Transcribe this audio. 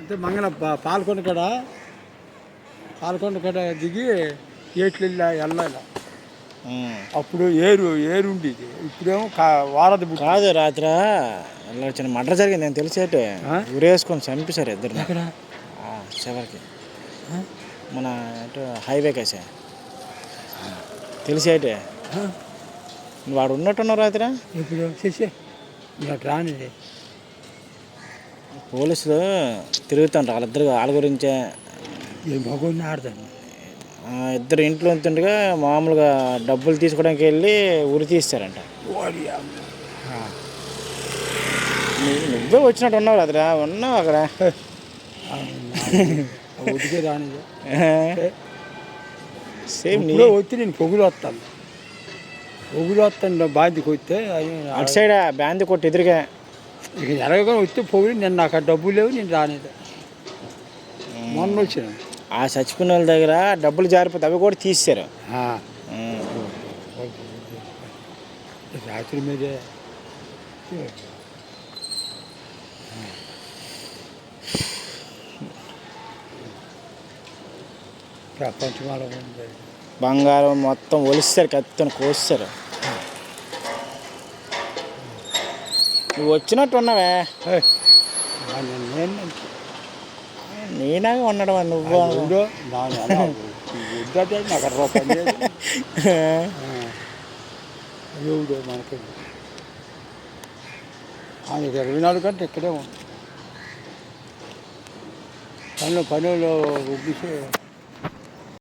అంటే మంగళ పాలకొండ కాడ దిగి ఏట్లు వెళ్ళాలి. అప్పుడు ఏరు ఉండేది, ఇప్పుడేమో వారధి కాదు. రాత్రి ఇలా చిన్న మర్డర్ జరిగింది, నేను తెలిసేటే ఊరేసుకొని చంపేశారు ఇద్దరు అక్కడ చివరికి. మన హైవే కేసే తెలిసేటే. వాడు ఉన్నట్టున్నావు రాత్రి. ఇప్పుడు చేసే రాని పోలీసులు తిరుగుతుంటారు వాళ్ళ గురించే. మగోడిని ఆడతాను. ఇద్దరు ఇంట్లో ఉంటుండగా మామూలుగా డబ్బులు తీసుకోవడానికి వెళ్ళి ఉరి తీస్తారంట. నువ్వే వచ్చినట్టు ఉన్నావు రాత్రి, ఉన్నావు అక్కడ. ఒడికే రాని సేమ్ వచ్చి నేను పొగులు వస్తాను బాధ్యతకి వస్తే అటు సైడ్ బ్యాంది కొట్టి ఎదురుగా ఇక ఎలాగో వస్తే పొగులు. నేను నాకు డబ్బులు లేవు, నేను రానేది. మొన్న వచ్చినాను. ఆ చచ్చిపోయిన వాళ్ళ దగ్గర డబ్బులు జారిపోతే అవి కూడా తీసారు రాత్రి మీదే. ప్రపంచమాల బంగారం మొత్తం ఒలిస్తారు, కత్తిని కోస్తారు. నువ్వు వచ్చినట్టు ఉన్నావే. నేనాగా ఉండడం నువ్వు నాకు రూపాయలు మనకి. ఆయనకి 24 గంటలు ఇక్కడే ఉంది. పనిలో ఉబ్బిసి